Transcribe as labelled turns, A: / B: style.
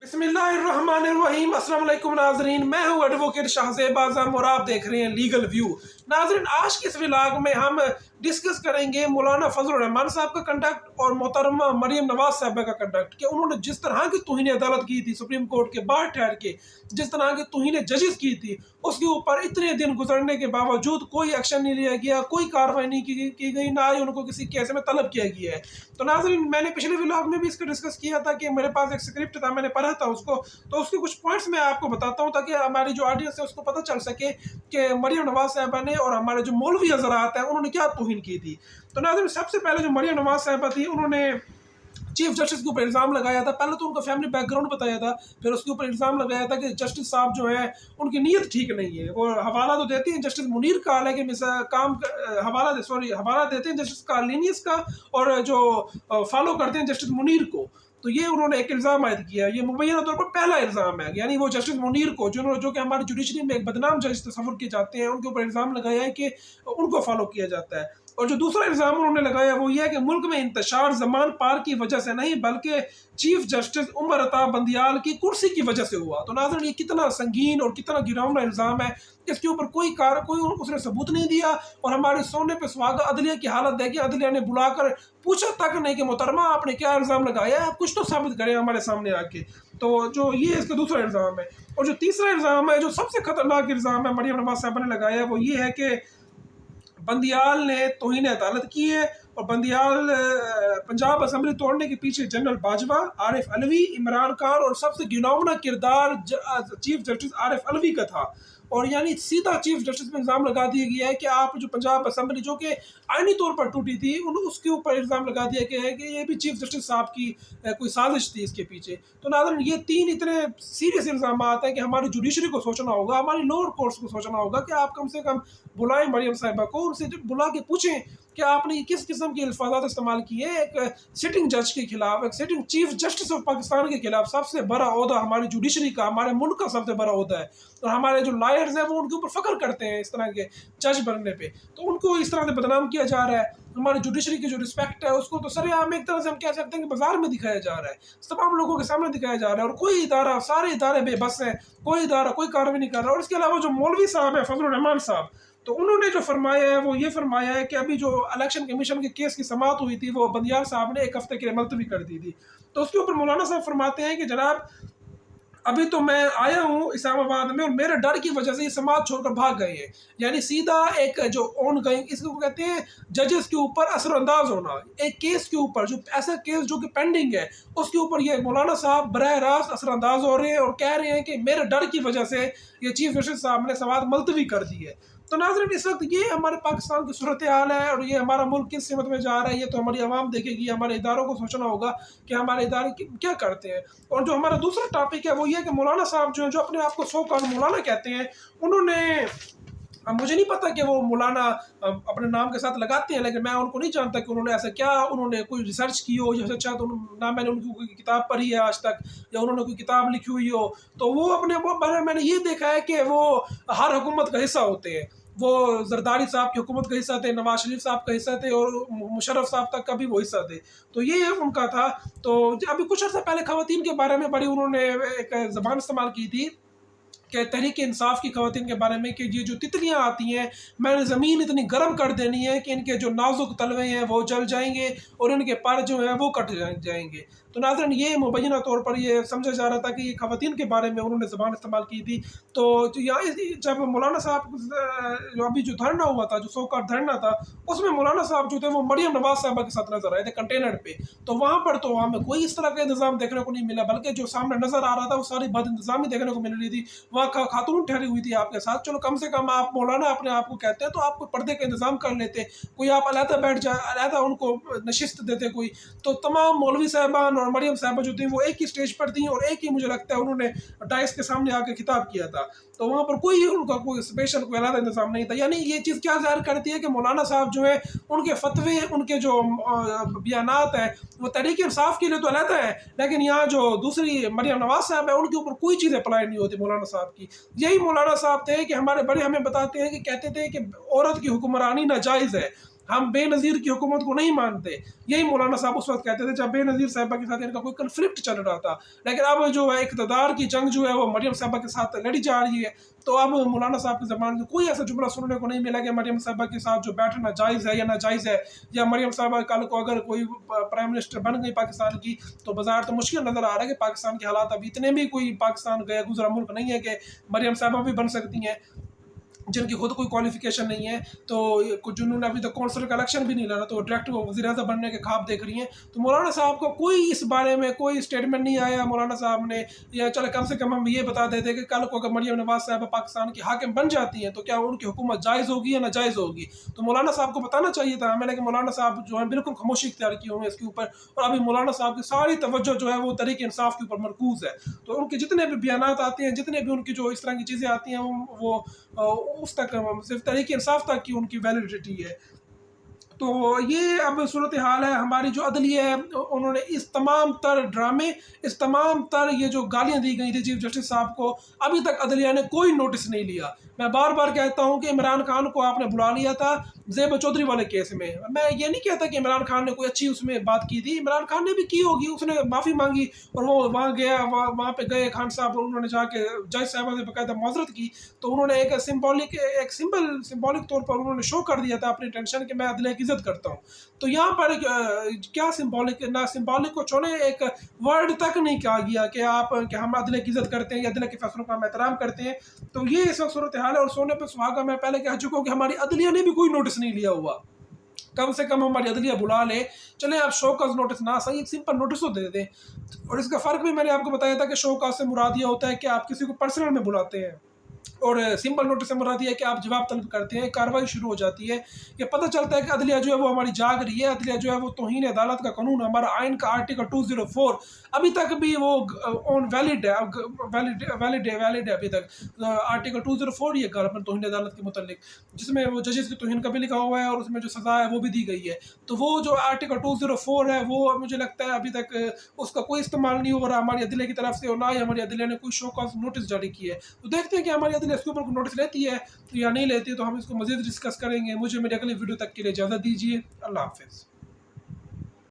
A: बिस्मिल्लाहिर्रहमानिर्रहीम। अस्सलाम वालेकुम नाज़रीन, मैं हूँ एडवोकेट शाहज़ेब आज़म और आप देख रहे हैं लीगल व्यू। नाज़रीन, आज के इस व्लॉग में हम डिस्कस करेंगे मौलाना फजल रहमान साहब का कंडक्ट और मोहतरमा मरियम नवाज साहबा का कंडक्ट कि उन्होंने जिस तरह की तौहीन अदालत की थी सुप्रीम कोर्ट के बाहर ठहर के, जिस तरह की तौहीन जजेस की थी, उसके ऊपर इतने दिन गुजरने के बावजूद कोई एक्शन नहीं लिया गया, कोई कार्रवाई नहीं की गई, ना ही उनको किसी केस में तलब किया गया है। तो नाज़रीन, मैंने पिछले व्लॉग में भी इसका डिस्कस किया था कि मेरे पास एक स्क्रिप्ट था, मैंने पढ़ा था उसको, तो उसके कुछ पॉइंट्स मैं आपको बताता हूँ ताकि हमारी जो ऑडियंस है उसको पता चल सके कि मरियम नवाज साहबा ने और हमारे जो मौलवी हज़रात हैं उन्होंने क्या तौहीन की थी। तो नाज़रीन, सबसे पहले जो मरियम नवाज साहबा थी, उन्होंने चीफ जस्टिस के ऊपर इल्ज़ाम लगाया था। पहले तो उनका फैमिली बैकग्राउंड बताया था, फिर उसके ऊपर इल्ज़ाम लगाया था कि जस्टिस साहब जो है उनकी नीयत ठीक नहीं है। और हवाला तो देती हैं जस्टिस मुनीर का, लेकिन हवाला देते हैं जस्टिस कार्लिनियस का और जो फॉलो करते हैं जस्टिस मुनीर को। तो ये उन्होंने एक इल्ज़ाम आयद किया, ये मुबैना तौर पर पहला इल्ज़ाम है, यानी वो जस्टिस मुनीर को जो कि हमारी जुडिशरी में एक बदनाम जज तस्वुर किए जाते हैं, उनके ऊपर इल्ज़ाम लगाया है कि उनको फॉलो किया जाता है। और जो दूसरा इल्ज़ाम उन्होंने लगाया वो ये है कि मुल्क में इंतशार ज़मान पार की वजह से नहीं बल्कि चीफ जस्टिस उमर अता बंदियाल की कुर्सी की वजह से हुआ। तो नाज़रीन, ये कितना संगीन और कितना गिरावना इल्ज़ाम है, इसके ऊपर कोई उसने सबूत नहीं दिया और हमारे सोने पे सुहागा अदलिया की हालत देखी। अदलिया ने बुलाकर पूछा तक नहीं कि मोहतरमा आपने क्या इल्ज़ाम लगाया है, आप कुछ तो साबित करें हमारे सामने आके। तो जो ये इसका दूसरा इल्ज़ाम है। और जो तीसरा इल्ज़ाम है, जो सबसे खतरनाक इल्ज़ाम है मरियम नवाज साहबा ने लगाया है, वो ये है कि बंदियाल ने तौहीन अदालत की है और बंदियाल पंजाब असम्बली तोड़ने के पीछे जनरल बाजवा, आरिफ अलवी, इमरान खान और सबसे घिनौना किरदार चीफ जस्टिस आरिफ अलवी का था। और यानी सीधा चीफ जस्टिस में इल्ज़ाम लगा दिया गया है कि आप जो पंजाब असम्बली जो कि आइनी तौर पर टूटी थी उसके ऊपर इल्ज़ाम लगा दिया गया है कि ये भी चीफ जस्टिस साहब की कोई साजिश थी इसके पीछे। तो नाज़रीन, ये तीन इतने सीरियस इल्ज़ाम हैं कि हमारी जुडिशरी को सोचना होगा, हमारी लोअर कोर्ट्स को सोचना होगा कि आप कम से कम बुलाएं मरियम साहिबा को, उनसे बुला के पूछें कि आपने किस किस्म के अल्फाज़ात इस्तेमाल किए एक सिटिंग जज के खिलाफ, एक sitting chief justice of Pakistan के खिलाफ। सबसे बड़ा ओहदा हमारी जुडिशरी का, हमारे मुल्क का सबसे बड़ा ओहदा है और हमारे जो लॉयर्स हैं वो उनके ऊपर फ़ख्र करते हैं इस तरह के जज बनने पे। तो उनको इस तरह से बदनाम किया जा रहा है। हमारी जुडिशरी की जो रिस्पेक्ट है उसको तो सरेआम एक तरह से हम कह सकते हैं कि बाजार में दिखाया जा रहा है, तमाम लोगों के सामने दिखाया जा रहा है और कोई इदारा, सारे इदारे बेबस हैं, कोई इदारा कोई कार्रवाई नहीं कर रहा। और इसके अलावा जो मौलवी साहब है फजल रहमान साहब, तो उन्होंने जो फरमाया है वो ये फरमाया है कि अभी जो इलेक्शन कमीशन के केस की समाअत हुई थी वो बंदियाल साहब ने एक हफ्ते के लिए मुलतवी कर दी थी। तो उसके ऊपर मौलाना साहब फरमाते हैं कि जनाब, अभी तो मैं आया हूँ इस्लामाबाद में और मेरे डर की वजह से ये समाज छोड़कर भाग गए हैं। यानी सीधा एक जो ऑन गोइंग, इसको कहते हैं जजेस के ऊपर असरअंदाज होना, एक केस के ऊपर जो ऐसा केस जो कि पेंडिंग है उसके ऊपर ये मौलाना साहब बरह रास्त असरअंदाज हो रहे हैं और कह रहे हैं कि मेरे डर की वजह से ये चीफ जस्टिस साहब ने समाअत मुलतवी कर दी है। तो नाज़रीन, इस वक्त ये हमारे पाकिस्तान की सूरत हाल है और ये हमारा मुल्क किस सिमत में जा रहा है ये तो हमारी आवाम देखेगी। हमारे इदारों को सोचना होगा कि हमारे इदारे क्या करते हैं। और जो हमारा दूसरा टॉपिक है वो ये है कि मौलाना साहब जो अपने आप को सो कॉल मौलाना कहते हैं, उन्होंने, मुझे नहीं पता कि वो मौलाना अपने नाम के साथ लगाते हैं, लेकिन मैं उनको नहीं जानता कि उन्होंने ऐसा क्या, उन्होंने कोई रिसर्च की हो या अच्छा तो ना मैंने उनकी कोई किताब पढ़ी है आज तक या उन्होंने कोई किताब लिखी हुई हो। तो वो अपने वो बारे में मैंने ये देखा है कि वो हर हुकूमत का हिस्सा होते हैं। वो जरदारी साहब की हुकूमत का हिस्सा थे, नवाज शरीफ साहब का हिस्सा थे और मुशर्रफ साहब तक का भी वो हिस्सा थे। तो ये उनका था। तो अभी कुछ अर्सा पहले ख़वातीन के बारे में बड़ी उन्होंने एक ज़बान इस्तेमाल की थी कि तहरीक इंसाफ की ख़वातीन के बारे में कि ये जो तितलियाँ आती हैं, मैंने ज़मीन इतनी गर्म कर देनी है कि इनके जो नाजुक तलवे हैं वो जल जाएंगे और इनके पर जो हैं वो कट जाएंगे। तो नाज़रीन, ये मुबैना तौर पर ये समझा जा रहा था कि ये ख़वातीन के बारे में उन्होंने ज़बान इस्तेमाल की थी। तो यहाँ जब मौलाना साहब जो अभी जो धरना हुआ था, जो सौकार धरना था, उसमें मौलाना साहब जो थे वो मरियम नवाज साहबा के साथ नज़र आए थे कंटेनर पे। तो वहाँ पर तो हमें कोई इस तरह का इंतज़ाम देखने को नहीं मिला, बल्कि जो सामने नज़र आ रहा था वो सारी बद इंतज़ामी देखने को मिल रही थी। वहाँ खातून ठहरी हुई थी आपके साथ, चलो कम से कम आप मौलाना अपने आप को कहते हैं तो आप कोई पर्दे का इंतज़ाम कर लेते, कोई आप अलहदा बैठ जाए, अलहदा उनको नशिस्त देते कोई। तो तमाम मौलवी साहबान और मरियम साहबा जो थी वो एक ही स्टेज पर थी और एक ही, मुझे लगता है, उन्होंने डाइस के सामने आकर खिताब किया था। तो वहाँ पर उनका कोई स्पेशल कोई अलग इंतजाम नहीं था। यानी ये चीज़ क्या ज़ाहिर करती है कि मौलाना साहब जो है उनके फतवे, उनके जो बयानात हैं वो तहरीक इंसाफ के लिए तो अलग है, लेकिन यहाँ जो दूसरी मरियम नवाज साहब है उनके ऊपर कोई चीज़ अप्लाई नहीं होती मौलाना साहब की। यही मौलाना साहब थे कि हमारे बड़े हमें बताते हैं कि कहते थे कि औरत की हुक्मरानी नाजायज़ है। ہم بے نظیر کی حکومت کو نہیں مانتے. یہی مولانا صاحب اس وقت کہتے تھے جب بے نظیر صاحبہ کے ساتھ ان کا کوئی کنفلکٹ چل رہا تھا. لیکن اب جو ہے اقتدار کی جنگ جو ہے وہ مریم صاحبہ کے ساتھ لڑی جا رہی ہے. تو اب مولانا صاحب کی زبان میں کوئی ایسا جملہ سننے کو نہیں ملا کہ مریم صاحبہ کے ساتھ جو بیٹھنا جائز ہے یا ناجائز ہے, یا مریم صاحبہ کل کو اگر کوئی پرائم منسٹر بن گئی پاکستان کی تو بظاہر تو مشکل نظر آ رہا ہے کہ پاکستان کے حالات اب اتنے بھی کوئی پاکستان گیا گزرا ملک نہیں ہے کہ مریم صاحبہ بھی بن سکتی ہیں جن کی خود کوئی کوالیفیکیشن نہیں ہے. تو جنہوں نے ابھی تک کونسل کا الیکشن بھی نہیں لڑا تو ڈائریکٹ وزیر اعظم بننے کے خواب دیکھ رہی ہیں. تو مولانا صاحب کو کوئی اس بارے میں کوئی اسٹیٹمنٹ نہیں آیا مولانا صاحب نے, یا چلے کم سے کم ہم یہ بتا دیتے کہ کل کو اگر مریم نواز صاحبہ پاکستان کی حاکم بن جاتی ہیں تو کیا ان کی حکومت جائز ہوگی یا ناجائز ہوگی. تو مولانا صاحب کو بتانا چاہیے تھا ہمیں, لیکن مولانا صاحب جو ہے بالکل خاموشی اختیار کی ہوئے اس کے اوپر, اور ابھی مولانا صاحب کی ساری توجہ جو ہے وہ تحریک انصاف کے اوپر مرکوز ہے. تو ان کے جتنے بھی بیانات آتے ہیں, جتنے بھی ان کی جو اس طرح کی چیزیں آتی ہیں وہ اس تک صرف تحریک انصاف تک کی ان کی ویلیڈیٹی ہے. تو یہ اب صورتحال ہے. ہماری جو عدلیہ ہے انہوں نے اس تمام تر ڈرامے, اس تمام تر یہ جو گالیاں دی گئی تھی چیف جسٹس صاحب کو, ابھی تک عدلیہ نے کوئی نوٹس نہیں لیا. میں بار بار کہتا ہوں کہ عمران خان کو آپ نے بلا لیا تھا زیب چودھری والے کیس میں. میں یہ نہیں کہتا کہ عمران خان نے کوئی اچھی اس میں بات کی تھی, عمران خان نے بھی کی ہوگی, اس نے معافی مانگی اور وہ وہاں گیا, وہاں پہ گئے خان صاحب, انہوں نے جا کے جج صاحبہ سے باقاعدہ معذرت کی. تو انہوں نے ایک سمبولک طور پر انہوں نے شو کر دیا تھا اپنی ٹینشن کہ میں عدلیہ کی عزت کرتا ہوں. تو یہاں پر کیا سمبولک, نہ سمبولک کو چھوڑے ایک ورڈ تک نہیں کہا گیا کہ ہم عدلیہ کی عزت کرتے ہیں یا عدلیہ کے فیصلوں کا ہم احترام کرتے ہیں. تو یہ اس وقت صورتحال ہے. اور سونے پہ سہاگا میں پہلے کہہ چکا ہوں کہ ہماری عدلیہ نے بھی کوئی نوٹس نہیں لیا ہوا. کم سے کم ہماری عدلیہ بلا لے, چلیں آپ شو کاز نوٹس نہ صحیح ایک سمپل نوٹس تو دے دیں. اور اس کا فرق بھی میں نے آپ کو بتایا تھا کہ شو کاز سے مراد یہ ہوتا ہے کہ آپ کسی کو پرسنل میں بلاتے ہیں, اور سمپل نوٹس سے مراد یہ ہے کہ آپ جواب طلب کرتے ہیں, کارروائی شروع ہو جاتی ہے. یہ پتہ چلتا ہے کہ عدلیہ جو ہے وہ ہماری جاگ رہی ہے. عدلیہ جو ہے وہ توہین عدالت کا قانون, ہمارا آئین کا آرٹیکل 204 ابھی تک بھی وہ ویلڈ ہے ابھی تک. آرٹیکل 204 یہ غالباً توہین عدالت کے متعلق, جس میں وہ ججز کی توہین کا بھی لکھا ہوا ہے اور اس میں جو سزا ہے وہ بھی دی گئی ہے. تو وہ جو آرٹیکل 204 ہے وہ مجھے لگتا ہے ابھی تک اس کا کوئی استعمال نہیں ہو رہا ہماری عدلیہ کی طرف سے, اور نہ ہی ہماری عدلیہ نے کوئی شو کاز نوٹس جاری کی ہے. تو دیکھتے ہیں کہ ہماری عدلیہ اس کے اوپر نوٹس لیتی ہے یا نہیں لیتی, تو ہم اس کو مزید ڈسکس کریں گے. مجھے میری اگلی ویڈیو تک کے لیے اجازت دیجیے. اللہ حافظ.